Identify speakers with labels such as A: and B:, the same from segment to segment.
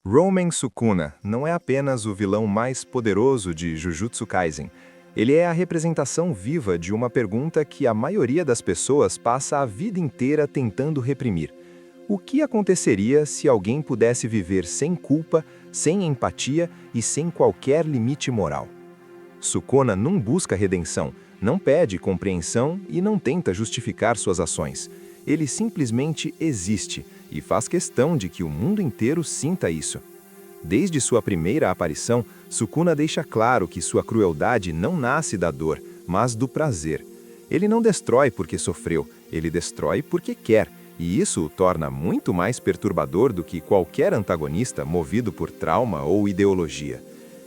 A: Roman Sukuna não é apenas o vilão mais poderoso de Jujutsu Kaisen. Ele é a representação viva de uma pergunta que a maioria das pessoas passa a vida inteira tentando reprimir. O que aconteceria se alguém pudesse viver sem culpa, sem empatia e sem qualquer limite moral? Sukuna não busca redenção, não pede compreensão e não tenta justificar suas ações. Ele simplesmente existe e faz questão de que o mundo inteiro sinta isso. Desde sua primeira aparição, Sukuna deixa claro que sua crueldade não nasce da dor, mas do prazer. Ele não destrói porque sofreu, ele destrói porque quer, e isso o torna muito mais perturbador do que qualquer antagonista movido por trauma ou ideologia.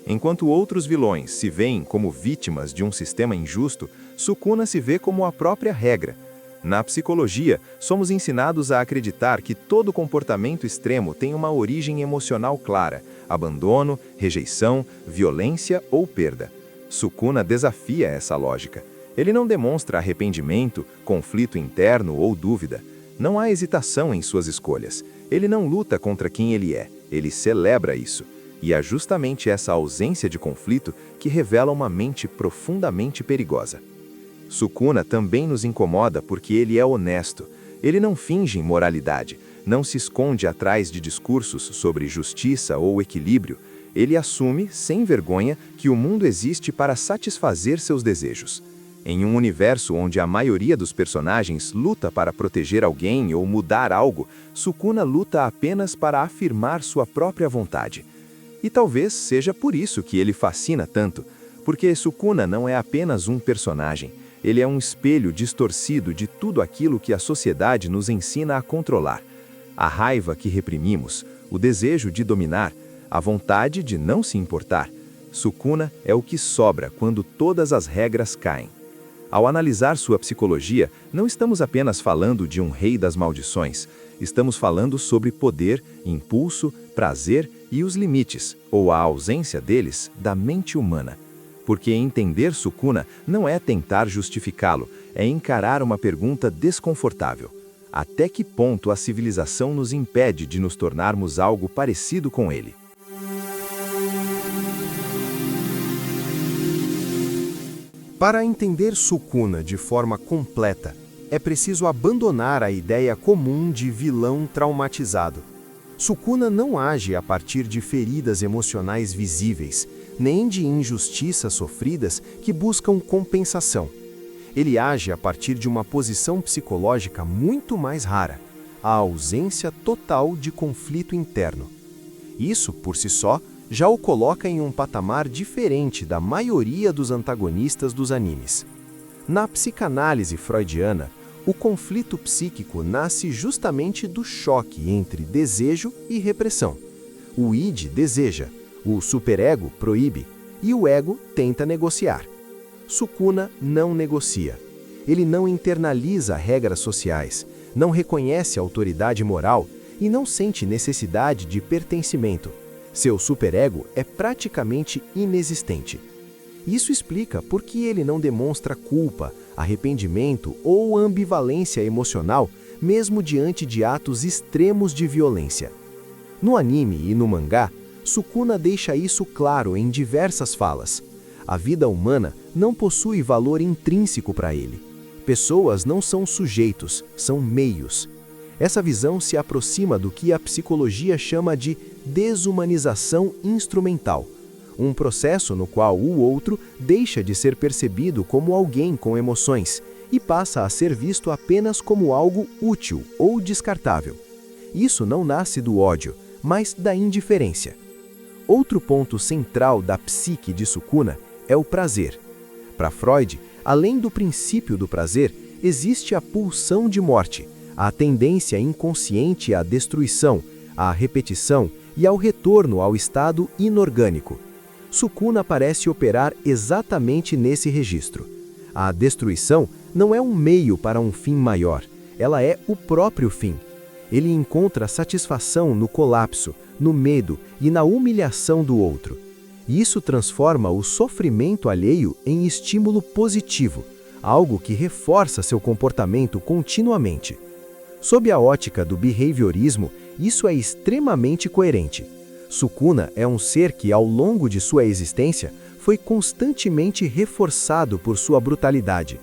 A: Enquanto outros vilões se veem como vítimas de um sistema injusto, Sukuna se vê como a própria regra. Na psicologia, somos ensinados a acreditar que todo comportamento extremo tem uma origem emocional clara: abandono, rejeição, violência ou perda. Sukuna desafia essa lógica. Ele não demonstra arrependimento, conflito interno ou dúvida. Não há hesitação em suas escolhas. Ele não luta contra quem ele é, ele celebra isso. E é justamente essa ausência de conflito que revela uma mente profundamente perigosa. Sukuna também nos incomoda porque ele é honesto. Ele não finge moralidade, não se esconde atrás de discursos sobre justiça ou equilíbrio. Ele assume, sem vergonha, que o mundo existe para satisfazer seus desejos. Em um universo onde a maioria dos personagens luta para proteger alguém ou mudar algo, Sukuna luta apenas para afirmar sua própria vontade. E talvez seja por isso que ele fascina tanto, porque Sukuna não é apenas um personagem. Ele é um espelho distorcido de tudo aquilo que a sociedade nos ensina a controlar. A raiva que reprimimos, o desejo de dominar, a vontade de não se importar. Sukuna é o que sobra quando todas as regras caem. Ao analisar sua psicologia, não estamos apenas falando de um rei das maldições. Estamos falando sobre poder, impulso, prazer e os limites, ou a ausência deles, da mente humana. Porque entender Sukuna não é tentar justificá-lo, é encarar uma pergunta desconfortável. Até que ponto a civilização nos impede de nos tornarmos algo parecido com ele?
B: Para entender Sukuna de forma completa, é preciso abandonar a ideia comum de vilão traumatizado. Sukuna não age a partir de feridas emocionais visíveis, nem de injustiças sofridas que buscam compensação. Ele age a partir de uma posição psicológica muito mais rara, a ausência total de conflito interno. Isso, por si só, já o coloca em um patamar diferente da maioria dos antagonistas dos animes. Na psicanálise freudiana, o conflito psíquico nasce justamente do choque entre desejo e repressão. O id deseja, o superego proíbe e o ego tenta negociar. Sukuna não negocia. Ele não internaliza regras sociais, não reconhece autoridade moral e não sente necessidade de pertencimento. Seu superego é praticamente inexistente. Isso explica por que ele não demonstra culpa, arrependimento ou ambivalência emocional, mesmo diante de atos extremos de violência. No anime e no mangá, Sukuna deixa isso claro em diversas falas. A vida humana não possui valor intrínseco para ele. Pessoas não são sujeitos, são meios. Essa visão se aproxima do que a psicologia chama de desumanização instrumental, um processo no qual o outro deixa de ser percebido como alguém com emoções e passa a ser visto apenas como algo útil ou descartável. Isso não nasce do ódio, mas da indiferença. Outro ponto central da psique de Sukuna é o prazer. Para Freud, além do princípio do prazer, existe a pulsão de morte, a tendência inconsciente à destruição, à repetição e ao retorno ao estado inorgânico. Sukuna parece operar exatamente nesse registro. A destruição não é um meio para um fim maior, ela é o próprio fim. Ele encontra satisfação no colapso, no medo e na humilhação do outro. Isso transforma o sofrimento alheio em estímulo positivo, algo que reforça seu comportamento continuamente. Sob a ótica do behaviorismo, isso é extremamente coerente. Sukuna é um ser que, ao longo de sua existência, foi constantemente reforçado por sua brutalidade.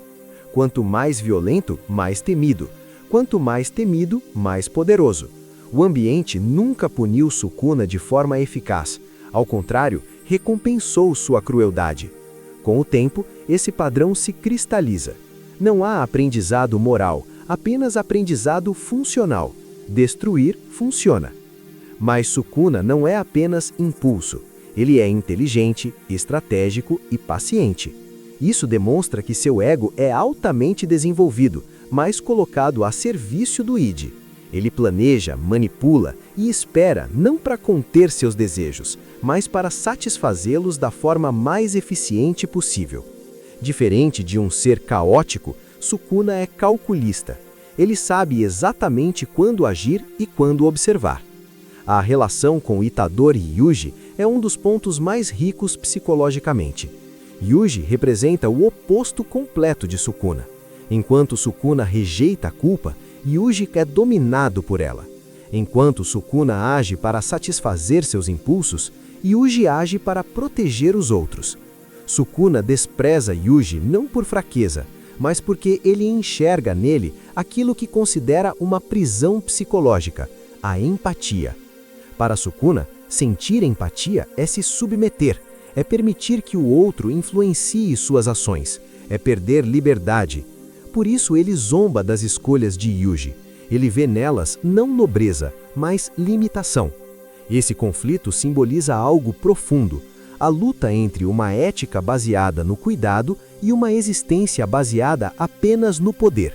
B: Quanto mais violento, mais temido. Quanto mais temido, mais poderoso. O ambiente nunca puniu Sukuna de forma eficaz. Ao contrário, recompensou sua crueldade. Com o tempo, esse padrão se cristaliza. Não há aprendizado moral, apenas aprendizado funcional. Destruir funciona. Mas Sukuna não é apenas impulso. Ele é inteligente, estratégico e paciente. Isso demonstra que seu ego é altamente desenvolvido, mas colocado a serviço do id. Ele planeja, manipula e espera não para conter seus desejos, mas para satisfazê-los da forma mais eficiente possível. Diferente de um ser caótico, Sukuna é calculista. Ele sabe exatamente quando agir e quando observar. A relação com Itadori e Yuji é um dos pontos mais ricos psicologicamente. Yuji representa o oposto completo de Sukuna. Enquanto Sukuna rejeita a culpa, Yuji é dominado por ela. Enquanto Sukuna age para satisfazer seus impulsos, Yuji age para proteger os outros. Sukuna despreza Yuji não por fraqueza, mas porque ele enxerga nele aquilo que considera uma prisão psicológica, a empatia. Para Sukuna, sentir empatia é se submeter, é permitir que o outro influencie suas ações, é perder liberdade. Por isso ele zomba das escolhas de Yuji. Ele vê nelas não nobreza, mas limitação. Esse conflito simboliza algo profundo, a luta entre uma ética baseada no cuidado e uma existência baseada apenas no poder.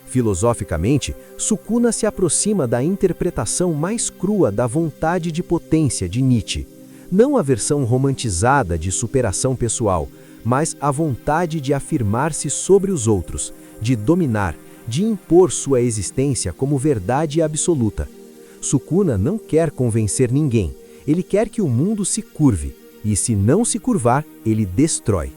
B: Filosoficamente, Sukuna se aproxima da interpretação mais crua da vontade de potência de Nietzsche. Não a versão romantizada de superação pessoal, mas a vontade de afirmar-se sobre os outros, de dominar, de impor sua existência como verdade absoluta. Sukuna não quer convencer ninguém, ele quer que o mundo se curve, e se não se curvar, ele destrói.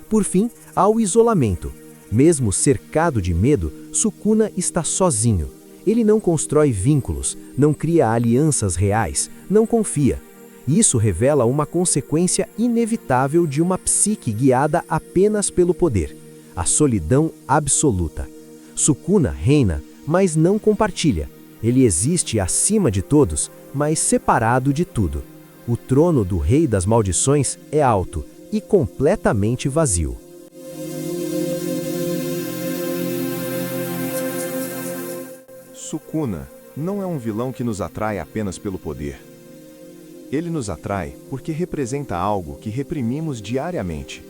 B: Por fim, há o isolamento. Mesmo cercado de medo, Sukuna está sozinho. Ele não constrói vínculos, não cria alianças reais, não confia. Isso revela uma consequência inevitável de uma psique guiada apenas pelo poder, a solidão absoluta. Sukuna reina, mas não compartilha. Ele existe acima de todos, mas separado de tudo. O trono do Rei das Maldições é alto e completamente vazio.
A: Sukuna não é um vilão que nos atrai apenas pelo poder. Ele nos atrai porque representa algo que reprimimos diariamente.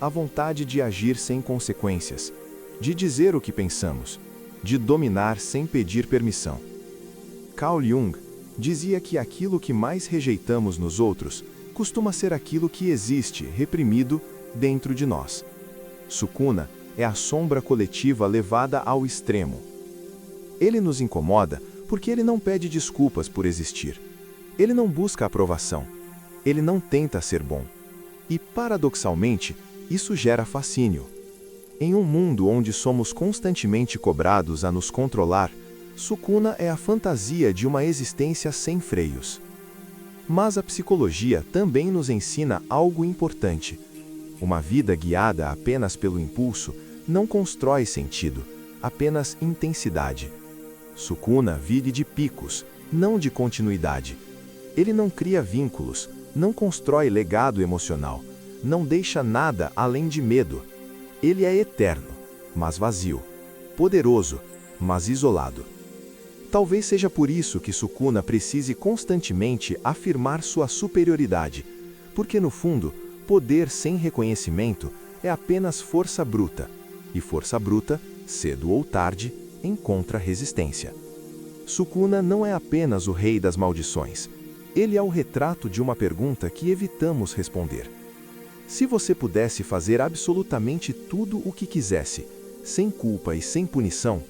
A: A vontade de agir sem consequências, de dizer o que pensamos, de dominar sem pedir permissão. Carl Jung dizia que aquilo que mais rejeitamos nos outros costuma ser aquilo que existe, reprimido, dentro de nós. Sukuna é a sombra coletiva levada ao extremo. Ele nos incomoda porque ele não pede desculpas por existir. Ele não busca aprovação. Ele não tenta ser bom. E, paradoxalmente, isso gera fascínio. Em um mundo onde somos constantemente cobrados a nos controlar, Sukuna é a fantasia de uma existência sem freios. Mas a psicologia também nos ensina algo importante. Uma vida guiada apenas pelo impulso não constrói sentido, apenas intensidade. Sukuna vive de picos, não de continuidade. Ele não cria vínculos, não constrói legado emocional, não deixa nada além de medo. Ele é eterno, mas vazio, poderoso, mas isolado. Talvez seja por isso que Sukuna precise constantemente afirmar sua superioridade, porque no fundo, poder sem reconhecimento é apenas força bruta, e força bruta, cedo ou tarde, encontra resistência. Sukuna não é apenas o rei das maldições. Ele é o retrato de uma pergunta que evitamos responder. Se você pudesse fazer absolutamente tudo o que quisesse, sem culpa e sem punição,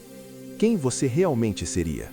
A: quem você realmente seria?